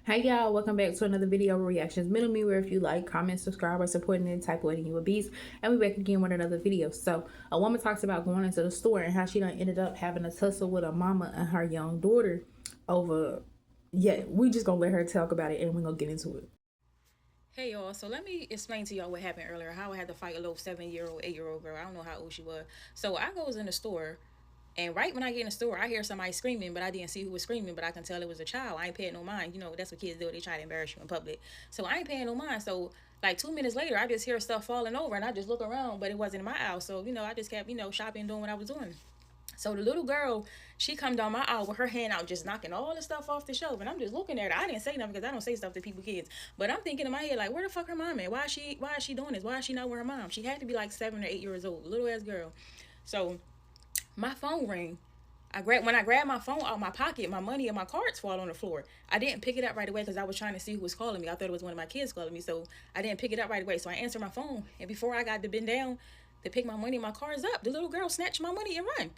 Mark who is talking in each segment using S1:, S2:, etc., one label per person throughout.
S1: Hey y'all, welcome back to another video reactions. Middle me where if you like, comment, subscribe, or supporting any type of wedding you a beast. And we back again with another video. So a woman talks about going into the store and how she done ended up having a tussle with a mama and her young daughter over, yeah, we just gonna let her talk about it and we're gonna get into it.
S2: Hey y'all, so let me explain to y'all what happened earlier. How I had to fight a little 7-year-old, 8-year-old girl. I don't know how old she was. So I goes in the store, and right when I get in the store, I hear somebody screaming, but I didn't see who was screaming, but I can tell it was a child. I ain't paying no mind. You know, that's what kids do. They try to embarrass you in public. So I ain't paying no mind. So like 2 minutes later, I just hear stuff falling over, and I just look around, but it wasn't in my aisle. So I just kept shopping, doing what I was doing. So the little girl, she come down my aisle with her hand out, just knocking all the stuff off the shelf, and I'm just looking at her. I didn't say nothing because I don't say stuff to people, kids. But I'm thinking in my head like, where the fuck her mom at? Why is she doing this? Why is she not with her mom? She had to be like 7 or 8 years old, little ass girl. So my phone rang. When I grabbed my phone out of my pocket, my money and my cards fall on the floor. I didn't pick it up right away because I was trying to see who was calling me. I thought it was one of my kids calling me, so I didn't pick it up right away. So I answered my phone, and before I got to bend down to pick my money and my cards up, the little girl snatched my money and run.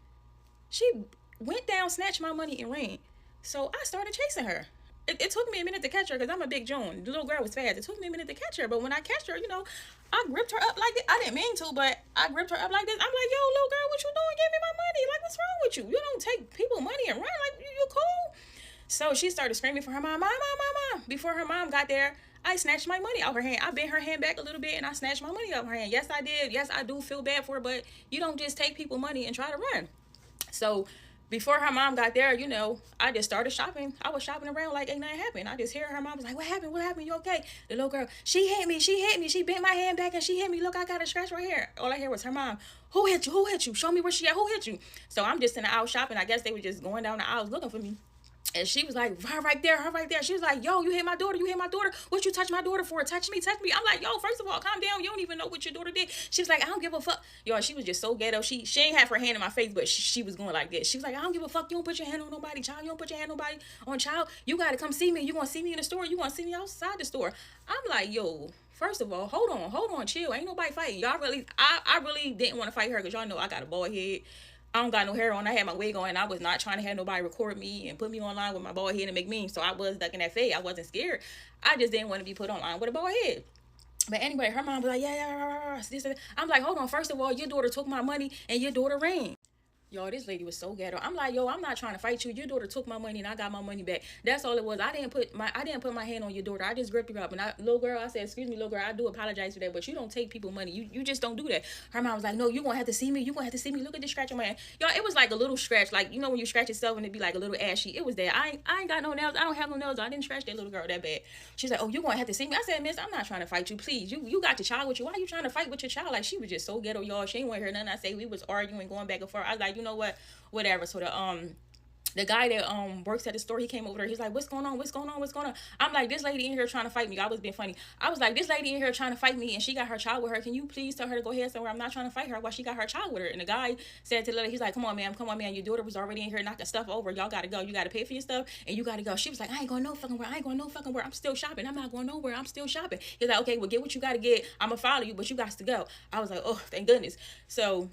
S2: She went down, snatched my money, and ran. So I started chasing her. It took me a minute to catch her because I'm a big Joan. The little girl was fast. It took me a minute to catch her, but when I catch her, I gripped her up like this. I didn't mean to, but I gripped her up like this. I'm like, yo, little girl, what you doing? Give me my money. Like, what's wrong with you? You don't take people money and run. Like, you cool? So she started screaming for her mom, mom, mom, mom, mom. Before her mom got there, I snatched my money out her hand. I bent her hand back a little bit and I snatched my money out her hand. Yes, I did. Yes, I do feel bad for her, but you don't just take people money and try to run. So before her mom got there, I just started shopping. I was shopping around like ain't nothing happened. I just hear her mom was like, what happened? What happened? You okay? The little girl, she hit me. She hit me. She bent my hand back and she hit me. Look, I got a scratch right here. All I hear was her mom, who hit you? Who hit you? Show me where she at. Who hit you? So I'm just in the aisle shopping. I guess they were just going down the aisles looking for me. And she was like, her right there, her right there. She was like, yo, you hit my daughter, you hit my daughter. What you touch my daughter for? Touch me, touch me. I'm like, yo, first of all, calm down. You don't even know what your daughter did. She was like, I don't give a fuck. Yo, she was just so ghetto. She ain't have her hand in my face, but she was going like this. She was like, I don't give a fuck. You don't put your hand on nobody, child. You don't put your hand on nobody on child. You got to come see me. You want to see me in the store? You want to see me outside the store? I'm like, yo, first of all, hold on, chill. Ain't nobody fighting. Y'all really, I really didn't want to fight her because y'all know I got a bald head. I don't got no hair on. I had my wig on. And I was not trying to have nobody record me and put me online with my bald head and make memes. So I was ducking that fade. I wasn't scared. I just didn't want to be put online with a bald head. But anyway, her mom was like, yeah. I'm like, hold on. First of all, your daughter took my money and your daughter ran. Yo, this lady was so ghetto. I'm like, yo, I'm not trying to fight you. Your daughter took my money and I got my money back. That's all it was. I didn't put my hand on your daughter. I just gripped her up. And little girl, I said, excuse me, little girl, I do apologize for that, but you don't take people money. You just don't do that. Her mom was like, no, you gonna have to see me. You gonna have to see me. Look at this scratch on my hand. Y'all, it was like a little scratch. Like, when you scratch yourself and it be like a little ashy. It was there. I ain't got no nails. I don't have no nails. I didn't scratch that little girl that bad. She's like, oh, you gonna have to see me. I said, miss, I'm not trying to fight you. Please. You got your child with you. Why are you trying to fight with your child? Like, she was just so ghetto, y'all. She ain't want to hear nothing I say. We was arguing, going back and forth. I was like, you know what? Whatever. So the guy that works at the store, he came over there. He's like, what's going on? What's going on? What's going on? I'm like, this lady in here trying to fight me. I was being funny. I was like, this lady in here trying to fight me and she got her child with her. Can you please tell her to go ahead somewhere? I'm not trying to fight her while she got her child with her. And the guy said to the lady, he's like, come on, ma'am. Your daughter was already in here knocking stuff over. Y'all gotta go. You gotta pay for your stuff and you gotta go. She was like, I ain't going no fucking where. I ain't going no fucking where. I'm still shopping. I'm not going nowhere. I'm still shopping. He's like, okay, well, get what you gotta get. I'm gonna follow you, but you got to go. I was like, oh, thank goodness. So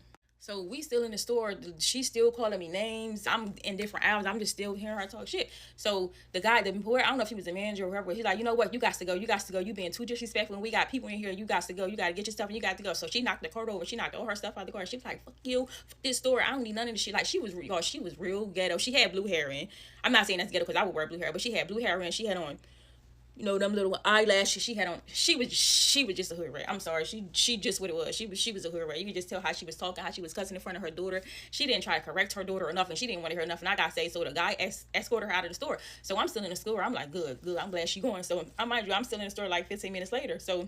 S2: we still in the store. She's still calling me names. I'm in different hours. I'm just still hearing her talk shit. So the guy, I don't know if he was the manager or whoever, but he's like, you know what? You got to go. You got to go. You being too disrespectful. And we got people in here. You got to go. You got to get your stuff and you got to go. So she knocked the cart over. She knocked all her stuff out of the car. She was like, fuck you. Fuck this store. I don't need none of this shit. Like, she was real ghetto. She had blue hair in. I'm not saying that's ghetto because I would wear blue hair, but she had blue hair in. She had on them little eyelashes she had on. She was just a hood rat. I'm sorry. She just what it was. She was a hood rat. You could just tell how she was talking, how she was cussing in front of her daughter. She didn't try to correct her daughter or nothing. She didn't want to hear nothing. I gotta say, so the guy escorted her out of the store. So I'm still in the store. I'm like, good. I'm glad she going. So mind you, I'm still in the store like 15 minutes later. So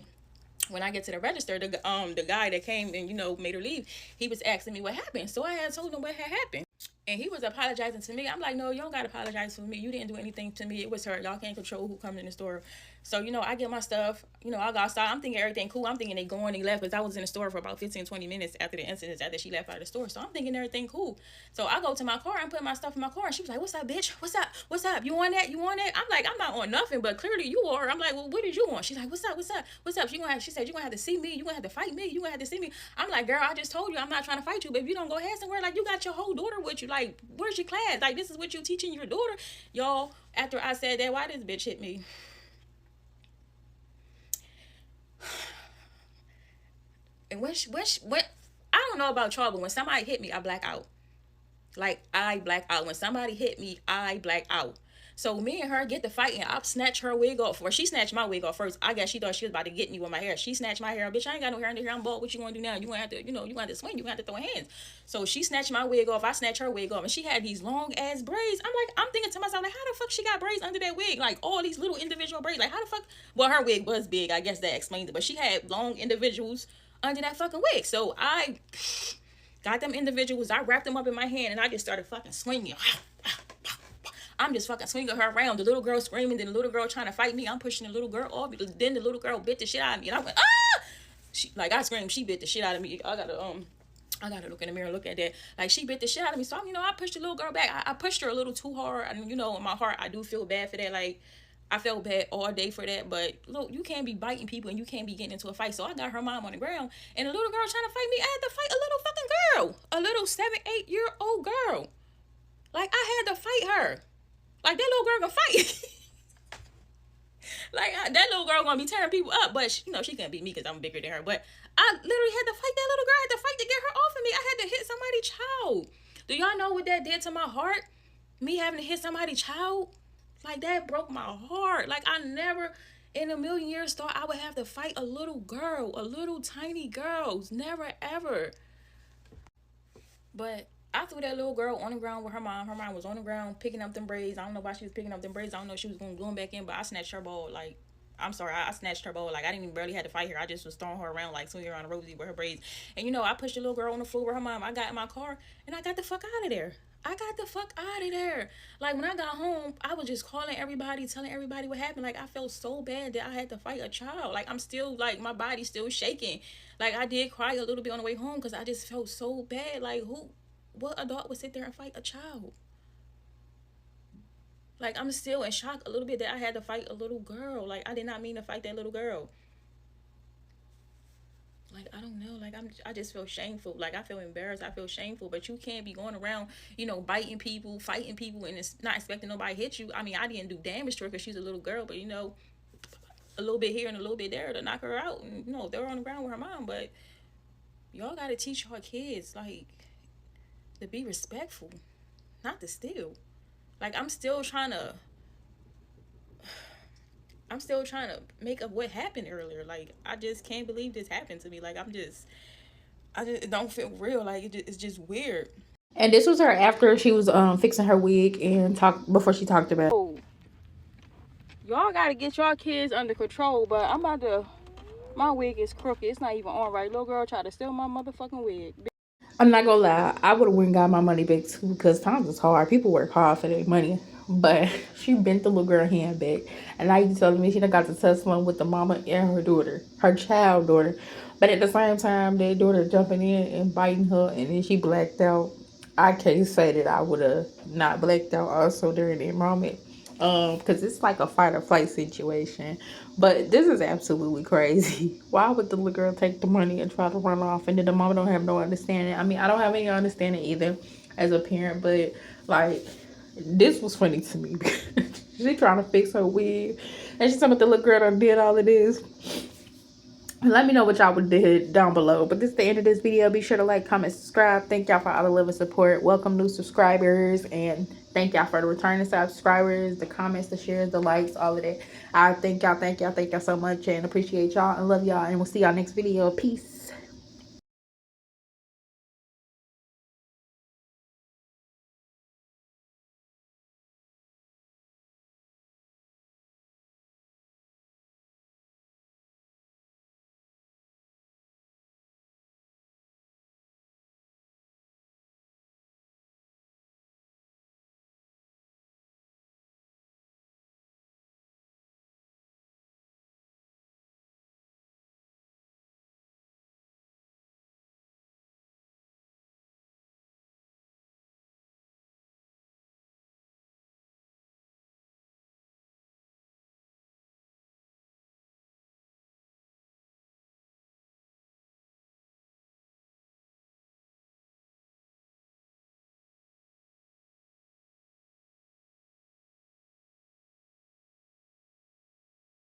S2: when I get to the register, the guy that came and made her leave, he was asking me what happened. So I had told him what had happened. And he was apologizing to me. I'm like, no, you don't got to apologize for me. You didn't do anything to me. It was her. Y'all can't control who comes in the store. So, I get my stuff. I got started. I'm thinking everything cool. I'm thinking they going, they left. Because I was in the store for about 15, 20 minutes after the incident, after she left out of the store. So I'm thinking everything cool. So I go to my car. I'm putting my stuff in my car. And she was like, what's up, bitch? What's up? What's up? You on that? You on that? I'm like, I'm not on nothing. But clearly you are. I'm like, well, what did you want? She's like, what's up? What's up? What's up? She said, you're going to have to see me. You're going to have to fight me. You're going to have to see me. I'm like, girl, I just told you I'm not trying to fight you. But if you don't go ahead somewhere, like, you got your whole daughter with you? Like, where's your class? Like, this is what you teaching your daughter? Y'all, after I said that, why this bitch hit me? And when I don't know about y'all, but when somebody hit me, I black out. Like, I black out. When somebody hit me, I black out. So me and her get to fighting. I snatch her wig off. Or she snatched my wig off first. I guess she thought she was about to get me with my hair. She snatched my hair. Bitch, I ain't got no hair in the hair. I'm bald. What you gonna do now? You gonna have to, you gonna have to swing. You gonna have to throw hands. So she snatched my wig off. I snatched her wig off. And she had these long ass braids. I'm thinking to myself, like, how the fuck she got braids under that wig? Like, all these little individual braids. Like, how the fuck? Well, her wig was big. I guess that explains it. But she had long individuals under that fucking wig. So I got them individuals. I wrapped them up in my hand and I just started fucking swinging. I'm just fucking swinging her around. The little girl screaming, then the little girl trying to fight me. I'm pushing the little girl off. Then the little girl bit the shit out of me, and I went, ah! I screamed. She bit the shit out of me. I gotta look in the mirror and look at that. Like, she bit the shit out of me. So I pushed the little girl back. I pushed her a little too hard. And in my heart, I do feel bad for that. Like, I felt bad all day for that. But look, you can't be biting people and you can't be getting into a fight. So I got her mom on the ground, and the little girl trying to fight me. I had to fight a little fucking girl, a little 7-8-year-old girl. Like, I had to fight her. Like, that little girl gonna fight. Like, that little girl gonna be tearing people up, but she can't beat me because I'm bigger than her. But I literally had to fight that little girl. I had to fight to get her off of me. I had to hit somebody's child. Do y'all know what that did to my heart? Me having to hit somebody's child? Like, that broke my heart. Like, I never in a million years thought I would have to fight a little girl, a little tiny girl. Never, ever. But I threw that little girl on the ground with her mom. Her mom was on the ground picking up them braids. I don't know why she was picking up them braids. I don't know if she was going to glue them back in, but I snatched her ball. Like, I'm sorry, I snatched her ball. Like, I didn't even barely had to fight her. I just was throwing her around, like, swinging around the Rosie with her braids. And, I pushed the little girl on the floor with her mom. I got in my car, and I got the fuck out of there. I got the fuck out of there. Like, when I got home, I was just calling everybody, telling everybody what happened. Like, I felt so bad that I had to fight a child. Like, I'm still, like, my body's still shaking. Like, I did cry a little bit on the way home because I just felt so bad. Like, what adult would sit there and fight a child? Like, I'm still in shock a little bit that I had to fight a little girl. Like, I did not mean to fight that little girl. Like, I don't know. Like, I just feel shameful. Like, I feel embarrassed. I feel shameful. But you can't be going around, biting people, fighting people, and it's not expecting nobody to hit you. I mean, I didn't do damage to her because she's a little girl, but, a little bit here and a little bit there to knock her out. And, they're on the ground with her mom. But y'all got to teach your kids, like, to be respectful, not to steal. Like, I'm still trying to make up what happened earlier. Like, I just can't believe this happened to me. Like, I just don't feel real. Like, it's just weird.
S1: And this was her after she was fixing her wig and before she talked about.
S2: Oh, y'all gotta get y'all kids under control. But my wig is crooked. It's not even on right. Little girl tried to steal my motherfucking wig.
S1: I'm not gonna lie, I would have went and got my money back too because times is hard. People work hard for their money. But she bent the little girl hand back. And now you telling me she done got to tussling with the mama and her daughter, her child daughter. But at the same time, their daughter jumping in and biting her and then she blacked out. I can't say that I would have not blacked out also during the moment. Because it's like a fight or flight situation. But this is absolutely crazy. Why would the little girl take the money and try to run off and then the mama don't have no understanding? I mean, I don't have any understanding either as a parent, but like, this was funny to me. She trying to fix her wig and she talking about the little girl done did all of this. Let me know what y'all would do down below. But this is the end of this video. Be sure to like, comment, subscribe. Thank y'all for all the love and support. Welcome new subscribers. And thank y'all for the returning subscribers, the comments, the shares, the likes, all of that. I thank y'all so much and appreciate y'all and love y'all. And we'll see y'all next video. Peace.